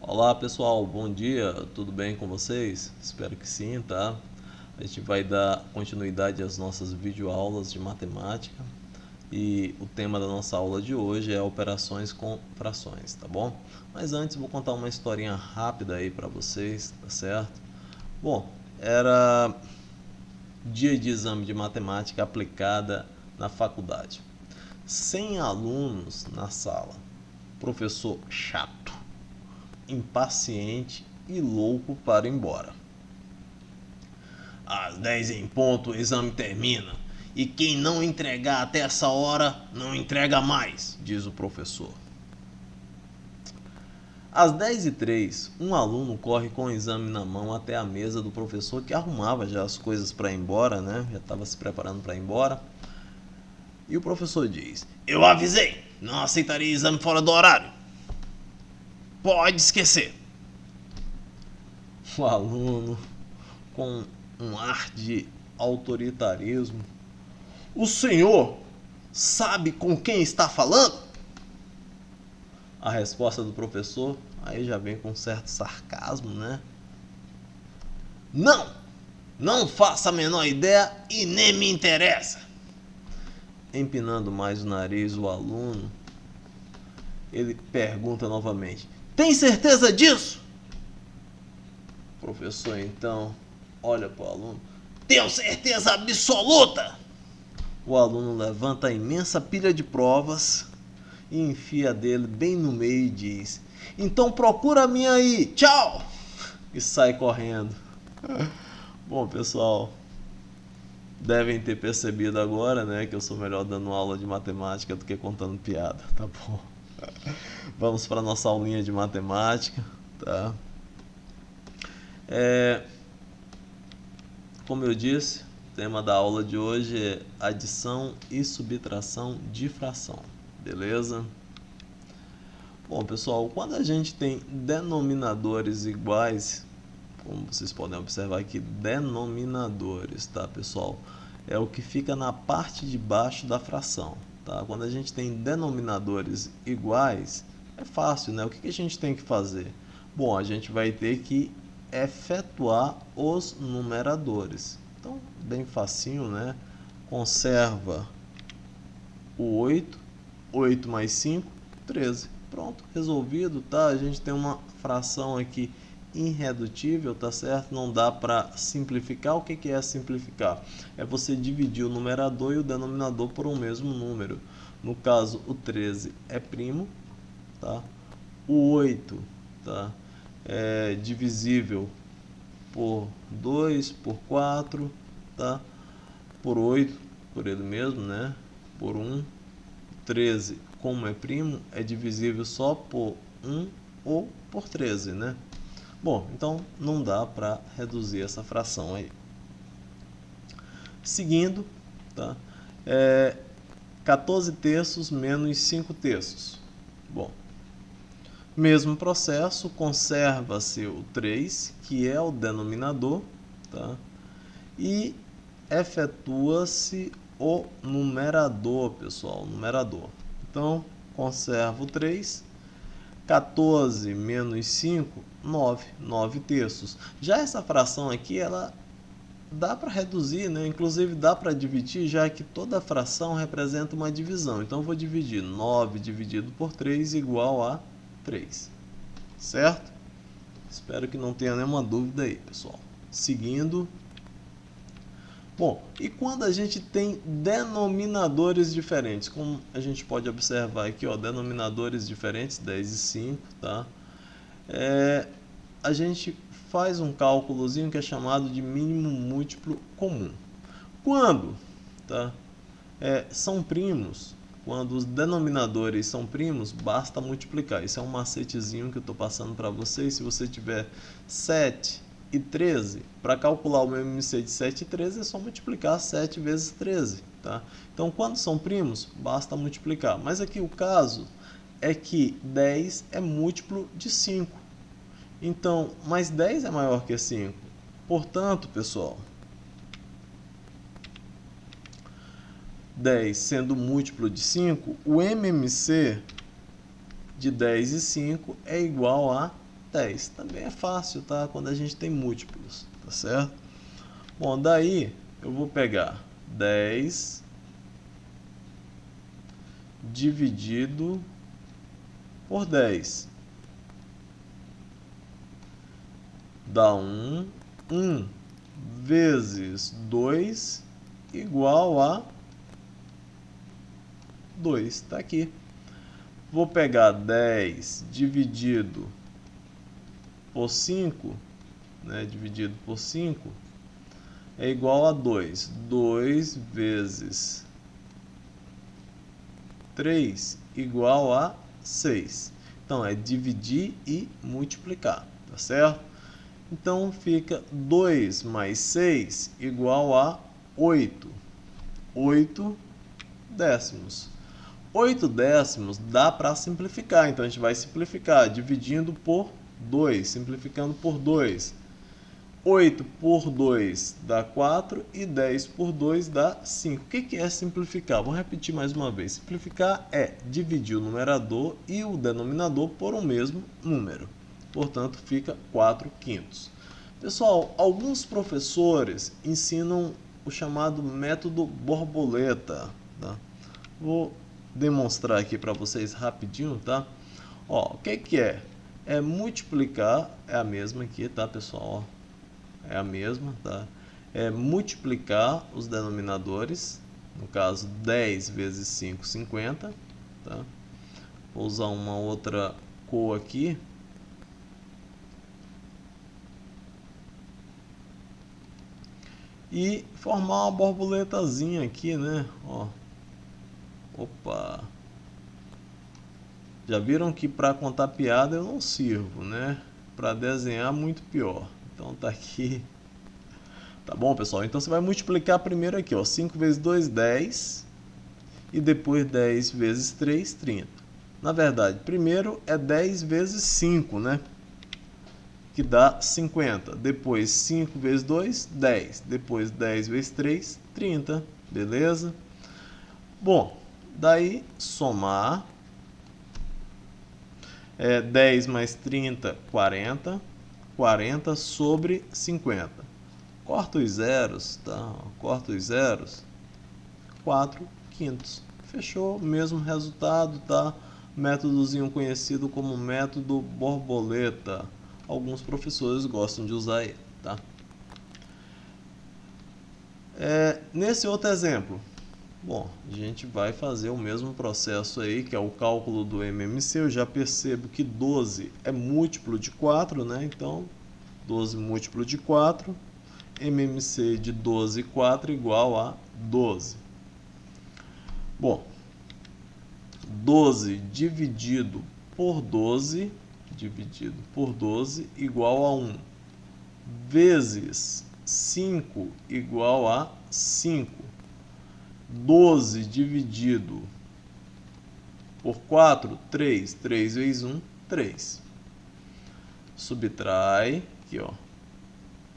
Olá pessoal, bom dia, tudo bem com vocês? Espero que sim, tá? A gente vai dar continuidade às nossas videoaulas de matemática e o tema da nossa aula de hoje é operações com frações, tá bom? Mas antes vou contar uma historinha rápida aí para vocês, tá certo? Bom, era dia de exame de matemática aplicada na faculdade. 100 alunos na sala, professor chato, impaciente e louco para ir embora. Às 10 em ponto o exame termina. E quem não entregar até essa hora, não entrega mais, diz o professor. Às 10h03, um aluno corre com o exame na mão até a mesa do professor, que arrumava já as coisas para ir embora, né? Já estava se preparando para ir embora. E o professor diz: "Eu avisei, não aceitaria exame fora do horário. Pode esquecer." O aluno, com um ar de autoritarismo: "O senhor sabe com quem está falando?" A resposta do professor aí já vem com certo sarcasmo, né? "Não, não faço a menor ideia e nem me interessa." Empinando mais o nariz o aluno, ele pergunta novamente: "Tem certeza disso?" O professor então olha para o aluno: "Tenho certeza absoluta." O aluno levanta a imensa pilha de provas e enfia dele bem no meio e diz: "Então procura a minha aí, tchau!" E sai correndo. Bom, pessoal, devem ter percebido agora, né, que eu sou melhor dando aula de matemática do que contando piada, tá bom? Vamos para nossa aulinha de matemática, tá? Como eu disse, o tema da aula de hoje é adição e subtração de fração, beleza? Bom, pessoal, quando a gente tem denominadores iguais, como vocês podem observar aqui, denominadores, tá, pessoal? É o que fica na parte de baixo da fração, tá? Quando a gente tem denominadores iguais, é fácil, né? O que a gente tem que fazer? Bom, a gente vai ter que efetuar os numeradores. Então, bem facinho, né? Conserva o 8, 8 mais 5, 13. Pronto, resolvido, tá? A gente tem uma fração aqui irredutível, tá certo? Não dá para simplificar. O que é simplificar? É você dividir o numerador e o denominador por um mesmo número. No caso, o 13 é primo, tá? O 8, tá? É divisível por 2, por 4, tá? Por 8, por ele mesmo, né? Por 1. 13, como é primo, é divisível só por 1 ou por 13, né? Bom, então não dá para reduzir essa fração aí. Seguindo, tá? 14 terços menos 5 terços. Bom, mesmo processo, conserva-se o 3, que é o denominador, tá? E efetua-se o numerador, pessoal, numerador. Então, conserva o 3, 14 menos 5, 9, 9 terços. Já essa fração aqui, ela dá para reduzir, né? Inclusive dá para dividir, já que toda fração representa uma divisão. Então, eu vou dividir 9 dividido por 3 igual a 3, certo? Espero que não tenha nenhuma dúvida aí, pessoal. Seguindo. Bom, e quando a gente tem denominadores diferentes, como a gente pode observar aqui, ó, denominadores diferentes, 10 e 5, tá? A gente faz um cálculozinho que é chamado de mínimo múltiplo comum. Quando, tá? São primos, quando os denominadores são primos, basta multiplicar. Isso é um macetezinho que eu estou passando para vocês. Se você tiver 7 e 13, para calcular o MMC de 7 e 13 é só multiplicar 7 vezes 13, tá? Então, quando são primos, basta multiplicar. Mas aqui o caso é que 10 é múltiplo de 5. Então, mas 10 é maior que 5. Portanto, pessoal, 10 sendo múltiplo de 5, o MMC de 10 e 5 é igual a 10. Também é fácil, tá? Quando a gente tem múltiplos, tá certo? Bom, daí eu vou pegar 10 dividido por 10. Dá 1 vezes 2 igual a 2. Tá aqui. Vou pegar 10 dividido por 5, né? Dividido por 5 é igual a 2. 2 vezes 3 igual a 6. Então, é dividir e multiplicar, tá certo? Então, fica 2 mais 6 igual a 8. 8 décimos. 8 décimos dá para simplificar, então a gente vai simplificar dividindo por 2, simplificando por 2. 8 por 2 dá 4 e 10 por 2 dá 5. O que é simplificar? Vou repetir mais uma vez. Simplificar é dividir o numerador e o denominador por um mesmo número. Portanto, fica 4/5. Pessoal, alguns professores ensinam o chamado método borboleta, tá? Vou demonstrar aqui para vocês rapidinho, tá? Ó, o que é? É multiplicar, é a mesma aqui, tá, pessoal? Ó, é a mesma, tá? É multiplicar os denominadores, no caso 10 vezes 5, 50, tá? Vou usar uma outra cor aqui. E formar uma borboletazinha aqui, né? Ó. Opa! Já viram que para contar piada eu não sirvo, né? Para desenhar, muito pior. Então tá aqui. Tá bom, pessoal? Então você vai multiplicar primeiro aqui, ó. 5 vezes 2, 10. E depois 10 vezes 3, 30. Na verdade, primeiro é 10 vezes 5, né? Que dá 50. Depois 5 vezes 2, 10. Depois 10 vezes 3, 30. Beleza? Bom, daí somar. 10 mais 30, 40. 40 sobre 50. Corta os zeros, tá? Corta os zeros. 4/5. Fechou? Mesmo resultado, tá? Métodozinho conhecido como método borboleta. Alguns professores gostam de usar ele, tá? Nesse outro exemplo, bom, a gente vai fazer o mesmo processo aí, que é o cálculo do MMC. Eu já percebo que 12 é múltiplo de 4, né? Então, 12 múltiplo de 4, MMC de 12 e 4 igual a 12. Bom, 12 dividido por 12 igual a 1, vezes 5 igual a 5. 12 dividido por 4, 3. 3 vezes 1, 3. Subtrai, aqui ó,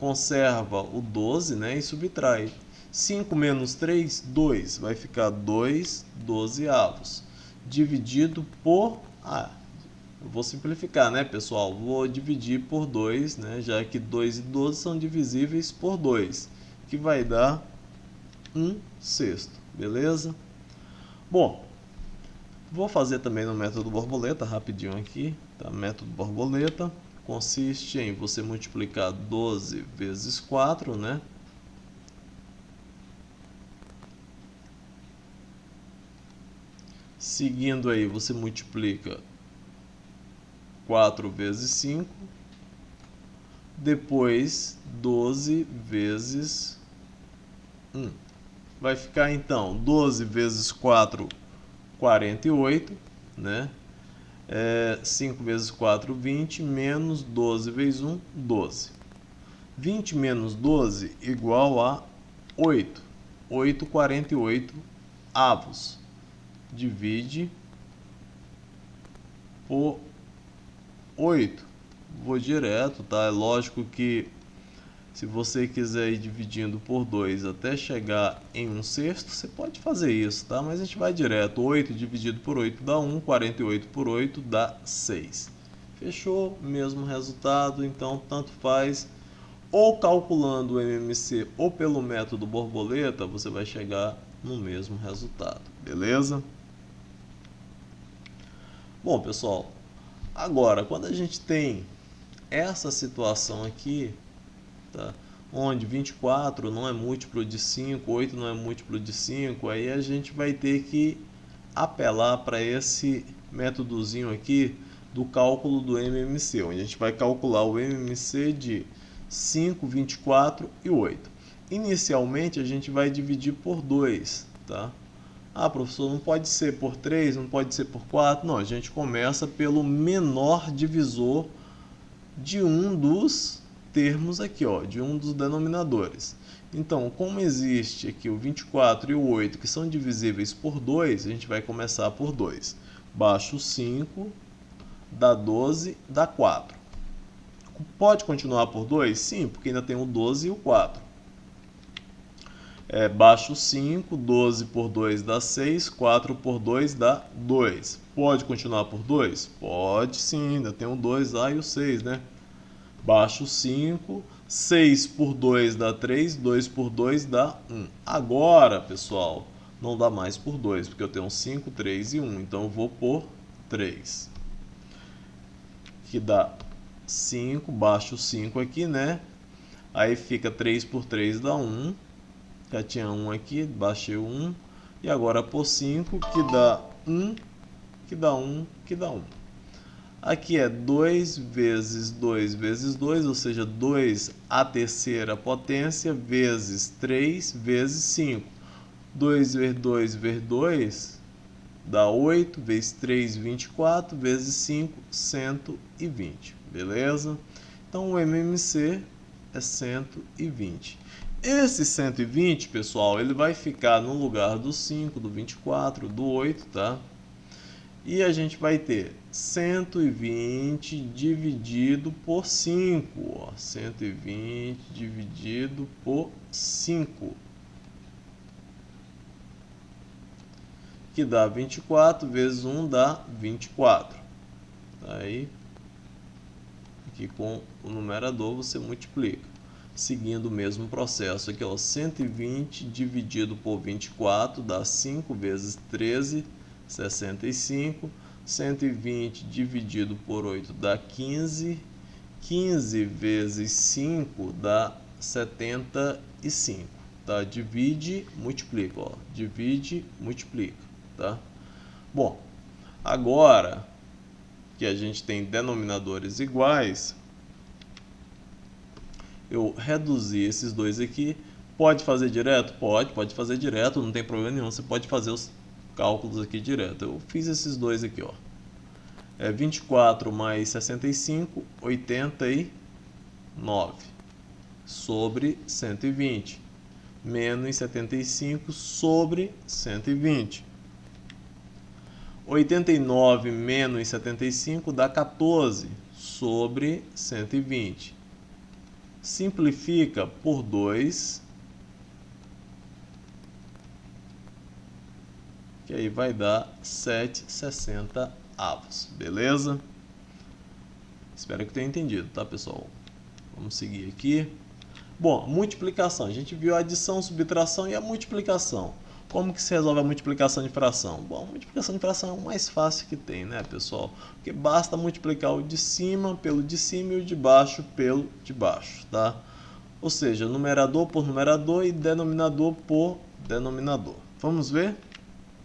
conserva o 12, né, e subtrai. 5 menos 3, 2. Vai ficar 2 dozeavos. Dividido por... eu vou simplificar, né, pessoal? Vou dividir por 2, né, já que 2 e 12 são divisíveis por 2, que vai dar 1/6, beleza? Bom, vou fazer também no método borboleta, rapidinho aqui, tá? Método borboleta consiste em você multiplicar 12 vezes 4, né? Seguindo aí, você multiplica 4 vezes 5, depois 12 vezes 1. Vai ficar então 12 vezes 4, 48, né? 5 vezes 4, 20, menos 12 vezes 1, 12. 20 menos 12 igual a 8. 8/48 avos. Divide por 8. Vou direto, tá? É lógico que se você quiser ir dividindo por 2 até chegar em 1/6, você pode fazer isso, tá? Mas a gente vai direto. 8 dividido por 8 dá 1, 48 por 8 dá 6. Fechou, mesmo resultado, então tanto faz. Ou calculando o MMC ou pelo método borboleta, você vai chegar no mesmo resultado, beleza? Bom, pessoal, agora quando a gente tem essa situação aqui, tá? Onde 24 não é múltiplo de 5, 8 não é múltiplo de 5, aí a gente vai ter que apelar para esse métodozinho aqui do cálculo do MMC, onde a gente vai calcular o MMC de 5, 24 e 8. Inicialmente a gente vai dividir por 2, tá? Ah, professor, não pode ser por 3, não pode ser por 4. Não, a gente começa pelo menor divisor de um dos termos aqui, ó, de um dos denominadores. Então, como existe aqui o 24 e o 8 que são divisíveis por 2, a gente vai começar por 2. Baixo 5, dá 12, dá 4. Pode continuar por 2? Sim, porque ainda tem o 12 e o 4. Baixo 5, 12 por 2 dá 6, 4 por 2 dá 2. Pode continuar por 2? Pode sim, ainda tem o 2 lá e o 6, né? Baixo 5, 6 por 2 dá 3, 2 por 2 dá 1. Agora, pessoal, não dá mais por 2, porque eu tenho 5, 3 e 1. Então eu vou por 3. Que dá 5, baixo 5 aqui, né? Aí fica 3 por 3 dá 1. Já tinha 1 aqui, baixei o 1. E agora por 5, que dá 1, que dá 1, que dá 1. Aqui é 2 vezes 2 vezes 2, ou seja, 2 à terceira potência, vezes 3 vezes 5. 2 vezes 2 vezes 2 dá 8, vezes 3, 24, vezes 5, 120. Beleza? Então o MMC é 120. Esse 120, pessoal, ele vai ficar no lugar do 5, do 24, do 8, tá? E a gente vai ter 120 dividido por 5. Ó, 120 dividido por 5. Que dá 24, vezes 1 dá 24. Aí, aqui com o numerador você multiplica. Seguindo o mesmo processo aqui, ó, 120 dividido por 24 dá 5 vezes 13, 65. 120 dividido por 8 dá 15. 15 vezes 5 dá 75. Tá? Divide, multiplica. Ó. Divide, multiplica. Tá? Bom, agora que a gente tem denominadores iguais, eu reduzi esses dois aqui. Pode fazer direto? Pode fazer direto, não tem problema nenhum. Você pode fazer os cálculos aqui direto. Eu fiz esses dois aqui, ó. 24 mais 65, 89 sobre 120, menos 75 sobre 120. 89 menos 75 dá 14 sobre 120. Simplifica por 2, que aí vai dar 7/60. Beleza? Espero que tenha entendido, tá, pessoal? Vamos seguir aqui. Bom, multiplicação. A gente viu a adição, subtração e a multiplicação. Como que se resolve a multiplicação de fração? Bom, a multiplicação de fração é o mais fácil que tem, né, pessoal? Porque basta multiplicar o de cima pelo de cima e o de baixo pelo de baixo, tá? Ou seja, numerador por numerador e denominador por denominador. Vamos ver?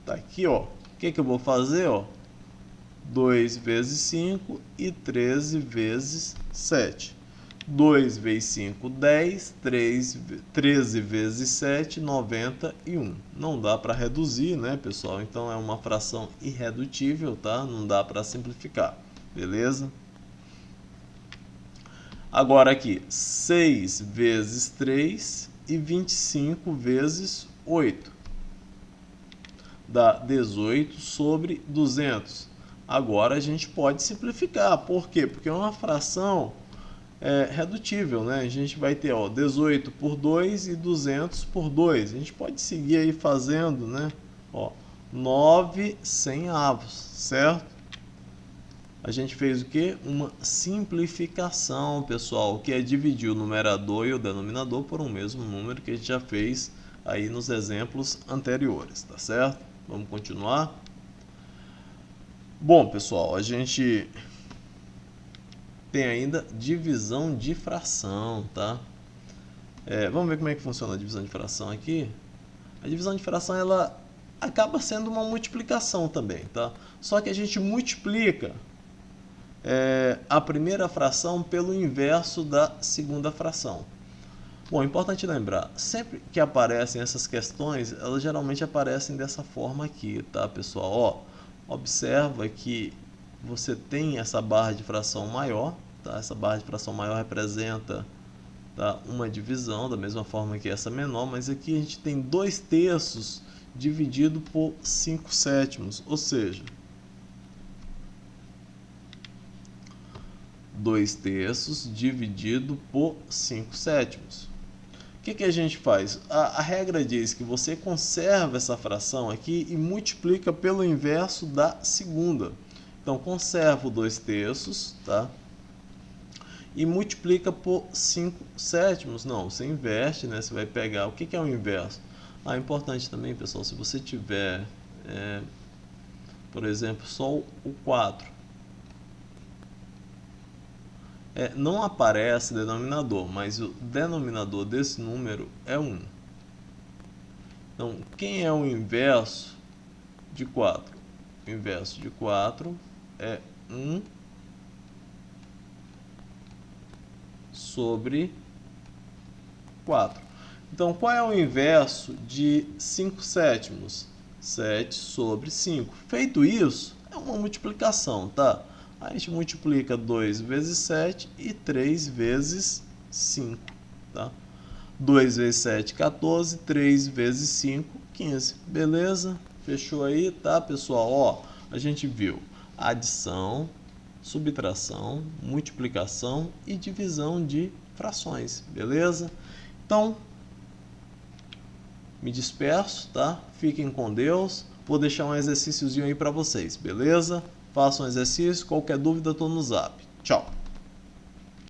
Tá aqui, ó. O que eu vou fazer, ó? 2 vezes 5 e 13 vezes 7. 2 vezes 5, 10. 13 vezes 7, 91. Não dá para reduzir, né, pessoal? Então é uma fração irredutível, tá? Não dá para simplificar. Beleza? Agora aqui, 6 vezes 3 e 25 vezes 8. Dá 18 sobre 200. Agora a gente pode simplificar. Por quê? Porque é uma fração redutível, né? A gente vai ter, ó, 18 por 2 e 200 por 2. A gente pode seguir aí fazendo, né? Ó, 9/100, certo? A gente fez o que? Uma simplificação, pessoal, que é dividir o numerador e o denominador por um mesmo número, que a gente já fez aí nos exemplos anteriores, tá certo? Vamos continuar? Bom, pessoal, a gente tem ainda divisão de fração, tá? Vamos ver como é que funciona a divisão de fração aqui. A divisão de fração, ela acaba sendo uma multiplicação também, tá? Só que a gente multiplica a primeira fração pelo inverso da segunda fração. Bom, é importante lembrar, sempre que aparecem essas questões, elas geralmente aparecem dessa forma aqui, tá, pessoal? Ó, observa que você tem essa barra de fração maior, tá? Essa barra de fração maior representa, tá, uma divisão, da mesma forma que essa menor, mas aqui a gente tem 2/3 dividido por 5/7, ou seja, 2/3 dividido por 5/7. O que a gente faz? A regra diz que você conserva essa fração aqui e multiplica pelo inverso da segunda. Então, conserva o 2/3, tá? E multiplica por 5/7. Não, você inverte, né? Você vai pegar... O que é o inverso? É importante também, pessoal, se você tiver, por exemplo, só o 4... não aparece denominador, mas o denominador desse número é 1. Então, quem é o inverso de 4? O inverso de 4 é 1 sobre 4. Então, qual é o inverso de 5/7? 7 sobre 5. Feito isso, é uma multiplicação, tá? A gente multiplica 2 vezes 7 e 3 vezes 5, tá? 2 vezes 7, 14, 3 vezes 5, 15. Beleza? Fechou aí, tá, pessoal? Ó, a gente viu adição, subtração, multiplicação e divisão de frações, beleza? Então, me disperso, tá? Fiquem com Deus. Vou deixar um exercíciozinho aí para vocês, beleza? Façam um exercício, qualquer dúvida estou no zap. Tchau!